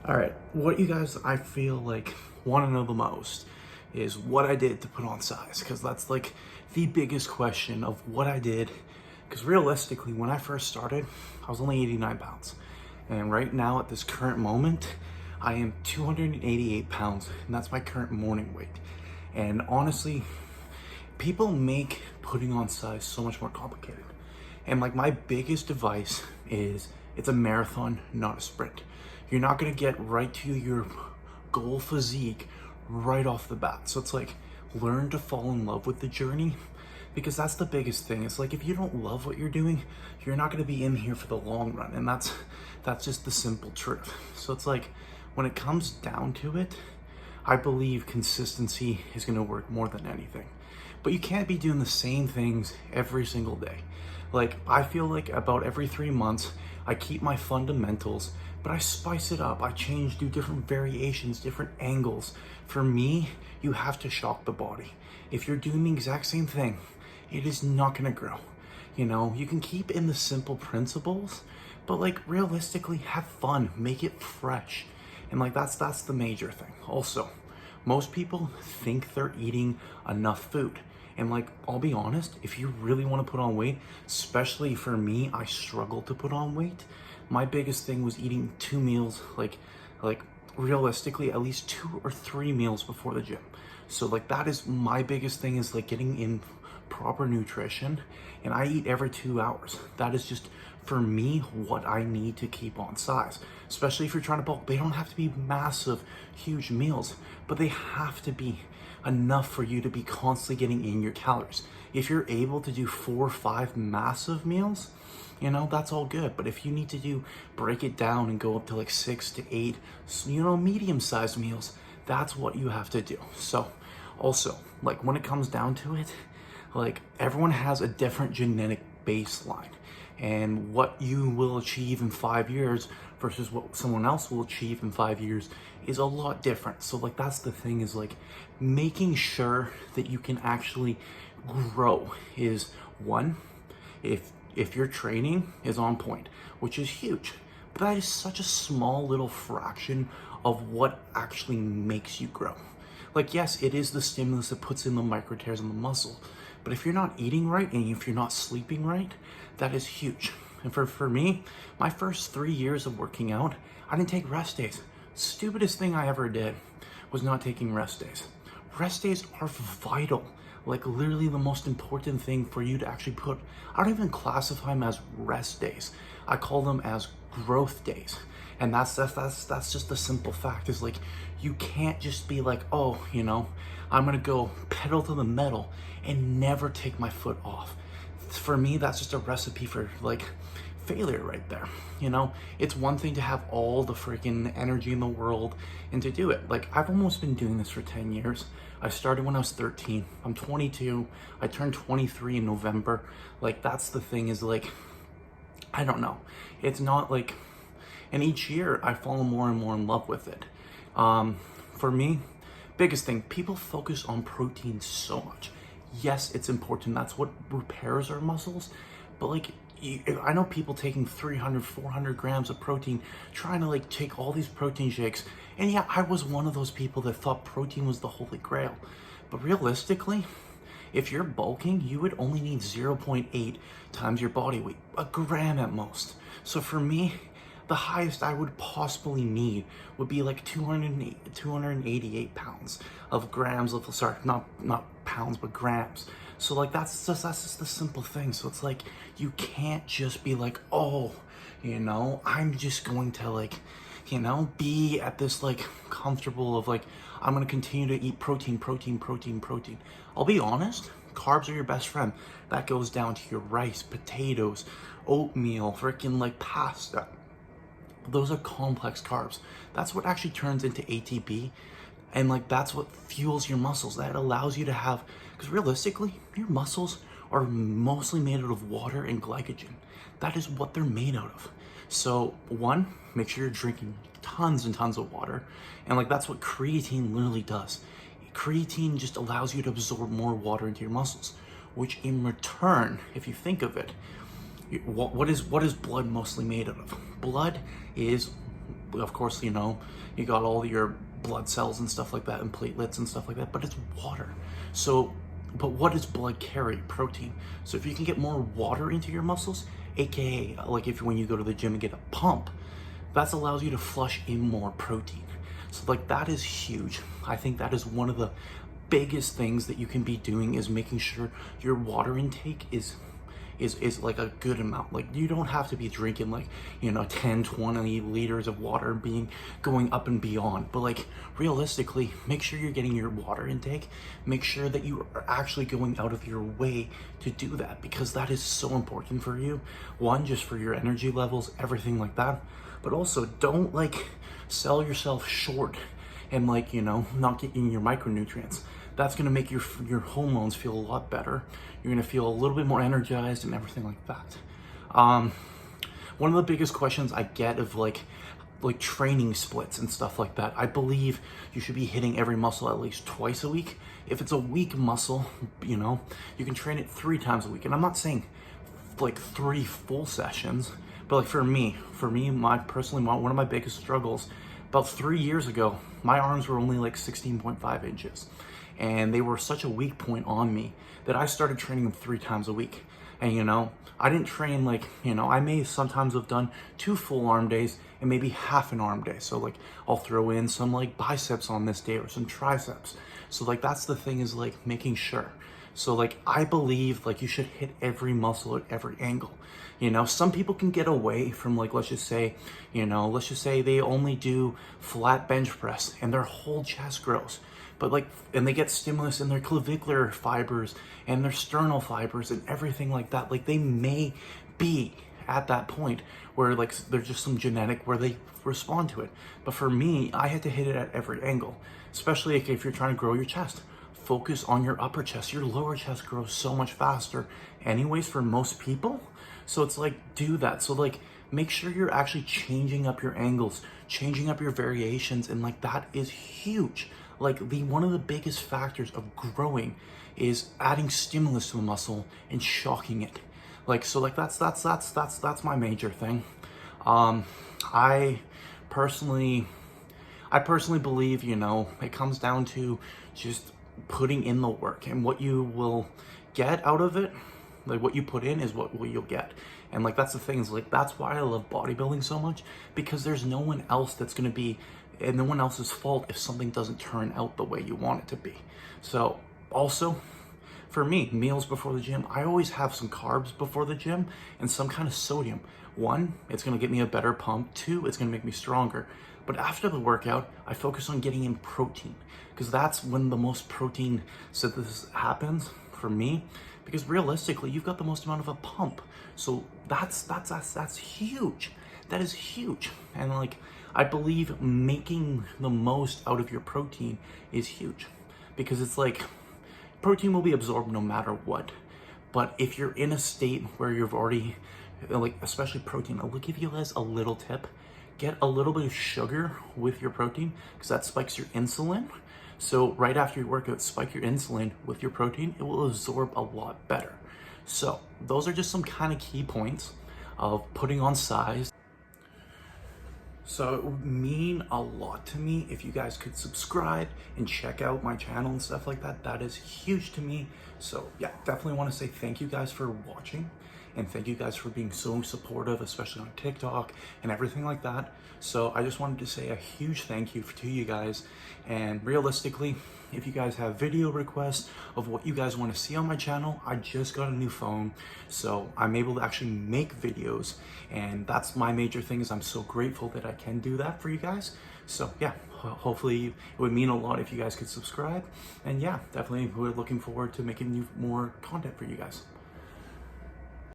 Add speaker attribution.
Speaker 1: All right, what you guys, I feel like, want to know the most is what I did to put on size, because that's like the biggest question of what I did. Because realistically, when I first started, I was only 89 pounds. And right now, at this current moment, I am 288 pounds, and that's my current morning weight. And honestly, people make putting on size so much more complicated. And like my biggest advice is it's a marathon, not a sprint. You're not gonna get right to your goal physique right off the bat. So it's like learn to fall in love with the journey, because that's the biggest thing. It's like if you don't love what you're doing, you're not gonna be in here for the long run. And that's just the simple truth. So it's like when it comes down to it, I believe consistency is gonna work more than anything. But you can't be doing the same things every single day. Like, I feel like about every 3 months, I keep my fundamentals, but I spice it up. I change, do different variations, different angles. For me, you have to shock the body. If you're doing the exact same thing, it is not gonna grow. You know, you can keep in the simple principles, but like realistically, have fun, make it fresh. And like that's the major thing. Also, most people think they're eating enough food. And like, I'll be honest, if you really want to put on weight, especially for me, I struggle to put on weight. My biggest thing was eating 2 meals, like realistically, at least 2 or 3 meals before the gym. So like that is my biggest thing, is like getting in proper nutrition, and I eat every 2 hours. That is just for me what I need to keep on size, especially if you're trying to bulk. They don't have to be massive, huge meals, but they have to be enough for you to be constantly getting in your calories. If you're able to do 4 or 5 massive meals, you know, that's all good. But if you need to break it down and go up to like 6 to 8, medium-sized meals, that's what you have to do. So also, like when it comes down to it, like everyone has a different genetic baseline, and what you will achieve in 5 years versus what someone else will achieve in 5 years is a lot different. So like that's the thing, is like making sure that you can actually grow is one, if your training is on point, which is huge, but that is such a small little fraction of what actually makes you grow. Like, yes, it is the stimulus that puts in the micro tears in the muscle, but if you're not eating right and if you're not sleeping right, that is huge. And for me, my first 3 years of working out, I didn't take rest days. Stupidest thing I ever did was not taking rest days. Rest days are vital, like literally the most important thing for you to actually put. I don't even classify them as rest days. I call them as growth days. And that's just the simple fact, is like you can't just be like, oh, you know, I'm gonna go pedal to the metal and never take my foot off. For me, that's just a recipe for like failure right there. You know, it's one thing to have all the freaking energy in the world and to do it. Like, I've almost been doing this for 10 years. I started when I was 13. I'm 22. I turned 23 in November. Like, that's the thing, is like, I don't know. It's not like, and each year I fall more and more in love with it. For me, biggest thing, people focus on protein so much. Yes, it's important. That's what repairs our muscles. But like, I know people taking 300, 400 grams of protein, trying to like take all these protein shakes. And yeah, I was one of those people that thought protein was the holy grail. But realistically, if you're bulking, you would only need 0.8 times your body weight, a gram at most. So for me, the highest I would possibly need would be like 288 pounds of grams of, sorry, not pounds, but grams. So like that's just the simple thing. So it's like you can't just be like, oh, you know, I'm just going to like, you know, be at this like comfortable of like, I'm gonna continue to eat protein. I'll be honest, carbs are your best friend. That goes down to your rice, potatoes, oatmeal, freaking like pasta. Those are complex carbs. That's what actually turns into ATP. And like, that's what fuels your muscles. That allows you to have, because realistically, your muscles are mostly made out of water and glycogen. That is what they're made out of. So one, make sure you're drinking tons and tons of water. And like, that's what creatine literally does. Creatine just allows you to absorb more water into your muscles, which in return, if you think of it, what is blood mostly made out of? Blood is of course, you know, you got all your blood cells and stuff like that and platelets and stuff like that, but it's water. So, but what does blood carry? Protein. So if you can get more water into your muscles, aka like if when you go to the gym and get a pump, that allows you to flush in more protein. So like that is huge. I think that is one of the biggest things that you can be doing, is making sure your water intake is like a good amount. Like you don't have to be drinking like, you know, 10, 20 liters of water, going up and beyond, but like realistically, make sure you're getting your water intake. Make sure that you are actually going out of your way to do that, because that is so important for you. One, just for your energy levels, everything like that, but also don't like sell yourself short and like, you know, not getting your micronutrients. That's gonna make your hormones feel a lot better. You're gonna feel a little bit more energized and everything like that. One of the biggest questions I get of like training splits and stuff like that, I believe you should be hitting every muscle at least twice a week. If it's a weak muscle, you know, you can train it 3 times a week. And I'm not saying like 3 full sessions, but like for me, one of my biggest struggles, about 3 years ago, my arms were only like 16.5 inches. And they were such a weak point on me that I started training them 3 times a week. And you know, I didn't train like, you know, I may sometimes have done 2 full arm days and maybe half an arm day. So like I'll throw in some like biceps on this day or some triceps. So like that's the thing, is like making sure. So like I believe like you should hit every muscle at every angle. You know, some people can get away from like, let's just say they only do flat bench press and their whole chest grows. But like, and they get stimulus in their clavicular fibers and their sternal fibers and everything like that. Like they may be at that point where like there's just some genetic where they respond to it. But for me, I had to hit it at every angle, especially if you're trying to grow your chest. Focus on your upper chest. Your lower chest grows so much faster anyways for most people. So it's like, do that. So like, make sure you're actually changing up your angles, changing up your variations. And like, that is huge. Like one of the biggest factors of growing is adding stimulus to the muscle and shocking it. Like, so like that's my major thing. I personally believe, you know, it comes down to just putting in the work, and what you will get out of it, like what you put in is what you'll get. And like that's the thing, is like that's why I love bodybuilding so much, because there's no one else that's going to be, and no one else's fault if something doesn't turn out the way you want it to be. So also for me, meals before the gym, I always have some carbs before the gym and some kind of sodium. 1, it's going to get me a better pump. 2, it's going to make me stronger. But after the workout, I focus on getting in protein, because that's when the most protein synthesis happens for me, because realistically, you've got the most amount of a pump. So that's huge. That is huge. And like, I believe making the most out of your protein is huge, because it's like protein will be absorbed no matter what. But if you're in a state where you've already, like, especially protein, I'll give you guys a little tip. Get a little bit of sugar with your protein, because that spikes your insulin. So right after your workout, spike your insulin with your protein. It will absorb a lot better. So those are just some kind of key points of putting on size. So it would mean a lot to me if you guys could subscribe and check out my channel and stuff like that. That is huge to me. So yeah, definitely want to say thank you guys for watching, and thank you guys for being so supportive, especially on TikTok and everything like that. So I just wanted to say a huge thank you to you guys. And realistically, if you guys have video requests of what you guys want to see on my channel, I just got a new phone, so I'm able to actually make videos, and that's my major thing, is I'm so grateful that I can do that for you guys. So yeah, hopefully it would mean a lot if you guys could subscribe. And yeah, definitely we're looking forward to making more content for you guys.